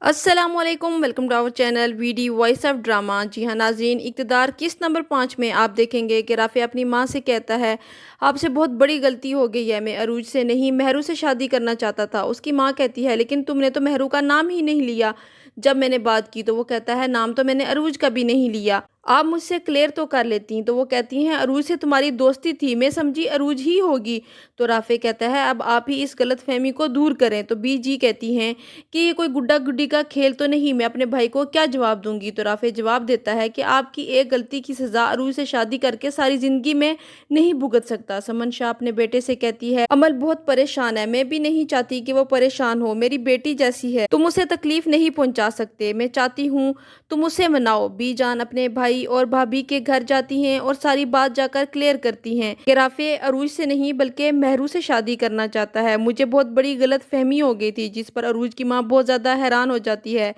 अस्सलामुअलैकुम, welcome to our channel VD voice of drama. जी हाँ नाज़रीन, इक़्तिदार किस्त नंबर 5 में आप देखेंगे कि राफ़ी अपनी माँ से कहता है, आपसे बहुत बड़ी गलती हो गई है, मैं अरूज से नहीं महरू से शादी करना चाहता था। उसकी माँ कहती है, लेकिन तुमने तो महरू का नाम ही नहीं लिया जब मैंने बात की। तो वो कहता है, नाम तो मैंने अरूज का भी नहीं लिया, आप मुझसे क्लियर तो कर लेती। तो वो कहती हैं, अरूज से तुम्हारी दोस्ती थी, मैं समझी अरूज ही होगी। तो राफ़ी कहता है, अब आप ही इस गलत फहमी को दूर करें। तो बीजी कहती हैं कि ये कोई गुड्डा गुड्डी का खेल तो नहीं, मैं अपने भाई को क्या जवाब दूंगी। तो राफे जवाब देता है कि आपकी एक गलती की सजा अरूज से शादी करके सारी जिंदगी में नहीं भुगत सकता। समन शाह अपने बेटे से कहती है, अमल बहुत परेशान है, मैं भी नहीं चाहती कि वो परेशान हो, मेरी बेटी जैसी है, तुम उसे तकलीफ नहीं पहुंचा सकते, मैं चाहती हूँ तुम उसे मनाओ। बीजान अपने भाई और भाभी के घर जाती हैं और सारी बात जाकर क्लियर करती हैं कि राफे अरूज से नहीं बल्कि महरू से शादी करना चाहता है। मुझे बहुत बड़ी गलत फहमी हो गई थी, जिस पर अरूज की माँ बहुत ज्यादा हैरान हो जाती है।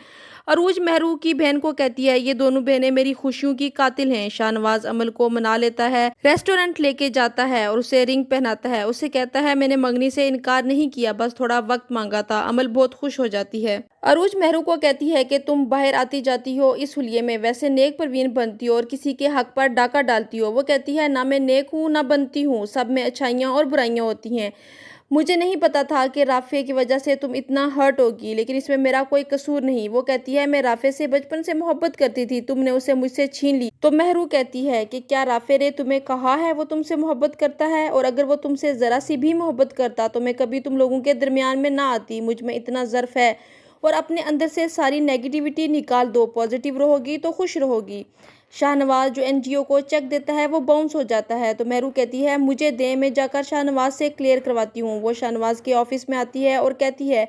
अरूज महरू की बहन को कहती है, ये दोनों बहनें मेरी खुशियों की कातिल हैं। शाहनवाज अमल को मना लेता है, रेस्टोरेंट लेके जाता है और उसे रिंग पहनाता है। उसे कहता है, मैंने मंगनी से इनकार नहीं किया, बस थोड़ा वक्त मांगा था। अमल बहुत खुश हो जाती है। अरूज महरू को कहती है कि तुम बाहर आती जाती हो इस हुलिये में, वैसे नेक परवीन बनती हो और किसी के हक पर डाका डालती हो। वो कहती है, ना मैं नेक हूँ ना बनती हूँ, सब में अच्छाइयाँ और बुराइयाँ होती हैं। मुझे नहीं पता था कि राफे की वजह से तुम इतना हर्ट होगी, लेकिन इसमें मेरा कोई कसूर नहीं। वो कहती है, मैं राफे से बचपन से मोहब्बत करती थी, तुमने उसे मुझसे छीन ली। तो महरू कहती है कि क्या राफे ने तुम्हें कहा है वो तुमसे मोहब्बत करता है, और अगर वो तुमसे जरा सी भी मोहब्बत करता तो मैं कभी तुम लोगों के दरमियान में ना आती। मुझ में इतना ज़र्फ है, और अपने अंदर से सारी नेगेटिविटी निकाल दो, पॉजिटिव रहोगी तो खुश रहोगी। शाहनवाज जो एनजीओ को चेक देता है वो बाउंस हो जाता है। तो महरू कहती है, मुझे दे, मैं जाकर शाहनवाज से क्लियर करवाती हूँ। वो शाहनवाज के ऑफिस में आती है और कहती है,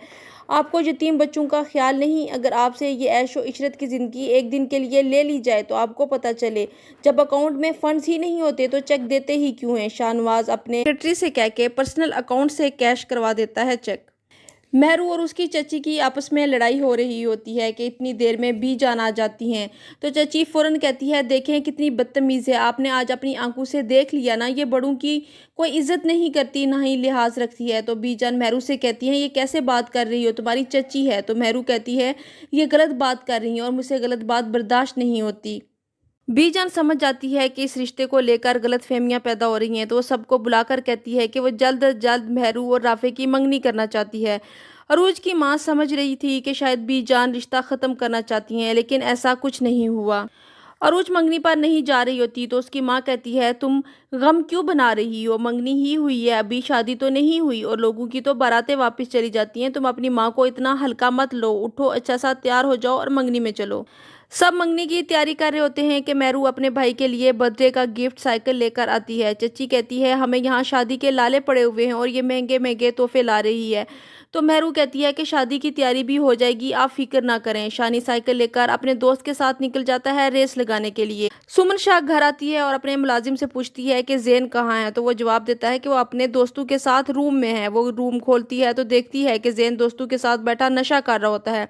आपको यतीम बच्चों का ख्याल नहीं, अगर आपसे ये ऐशो इशरत की ज़िंदगी एक दिन के लिए ले ली जाए तो आपको पता चले, जब अकाउंट में फंड्स ही नहीं होते तो चेक देते ही क्यों हैं। शाहनवाज अपने सेक्रेटरी से कह के पर्सनल अकाउंट से कैश करवा देता है चेक। महरू और उसकी चची की आपस में लड़ाई हो रही होती है कि इतनी देर में बीजान आ जाती हैं। तो चची फौरन कहती है, देखें कितनी बदतमीज़ है, आपने आज अपनी आंखों से देख लिया ना, ये बड़ों की कोई इज्जत नहीं करती ना ही लिहाज रखती है। तो बीजान महरू से कहती है, ये कैसे बात कर रही हो, तुम्हारी चची है। तो महरू कहती है, ये गलत बात कर रही है और मुझसे गलत बात बर्दाश्त नहीं होती। बीजान समझ जाती है कि इस रिश्ते को लेकर गलतफहमियां पैदा हो रही हैं, तो वो सबको बुलाकर कहती है कि वो जल्द अज जल्द महरू और राफे की मंगनी करना चाहती है। अरूज की माँ समझ रही थी कि शायद बीजान रिश्ता ख़त्म करना चाहती हैं, लेकिन ऐसा कुछ नहीं हुआ। अरूज मंगनी पर नहीं जा रही होती तो उसकी माँ कहती है, तुम गम क्यों बना रही हो, मंगनी ही हुई है, अभी शादी तो नहीं हुई, और लोगों की तो बारातें वापस चली जाती हैं, तुम अपनी माँ को इतना हल्का मत लो, उठो अच्छा सा तैयार हो जाओ और मंगनी में चलो। सब मंगनी की तैयारी कर रहे होते हैं कि महरू अपने भाई के लिए बर्थडे का गिफ्ट साइकिल लेकर आती है। चची कहती है, हमें यहाँ शादी के लाले पड़े हुए हैं और ये महंगे महंगे तोहफे ला रही है। तो महरू कहती है कि शादी की तैयारी भी हो जाएगी, आप फिक्र ना करें। शानी साइकिल लेकर अपने दोस्त के साथ निकल जाता है रेस लगाने के लिए। सुमन शाह घर आती है और अपने मुलाजिम से पूछती है कि जैन कहाँ है। तो वो जवाब देता है कि वो अपने दोस्तों के साथ रूम में है। वो रूम खोलती है तो देखती है कि जैन दोस्तों के साथ बैठा नशा कर रहा होता है।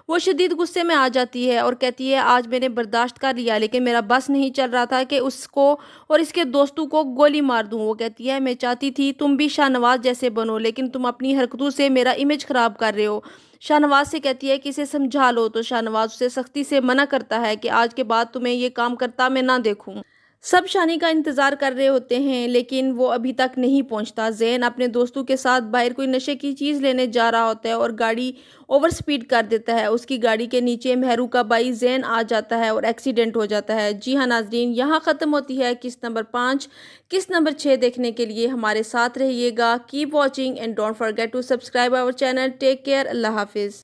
वो शदीद गुस्से में आ जाती है और कहती है, आज मैंने बर्दाश्त कर लिया, लेकिन मेरा बस नहीं चल रहा था कि उसको और इसके दोस्तों को गोली मार दूं। वो कहती है, मैं चाहती थी तुम भी शाहनवाज जैसे बनो, लेकिन तुम अपनी हरकतों से मेरा इमेज खराब कर रहे हो। शाहनवाज से कहती है कि इसे समझा लो। तो शाहनवाज उसे सख्ती से मना करता है कि आज के बाद तुम्हें ये काम करता मैं ना देखूं। सब शानी का इंतजार कर रहे होते हैं, लेकिन वो अभी तक नहीं पहुंचता। जैन अपने दोस्तों के साथ बाहर कोई नशे की चीज़ लेने जा रहा होता है और गाड़ी ओवर स्पीड कर देता है। उसकी गाड़ी के नीचे महरू का भाई जैन आ जाता है और एक्सीडेंट हो जाता है। जी हाँ नाजरीन, यहाँ ख़त्म होती है किस्त नंबर 5। किस्त नंबर 6 देखने के लिए हमारे साथ रहिएगा। Keep watching and don't forget to subscribe our channel. Take care, अल्लाह हाफिज़।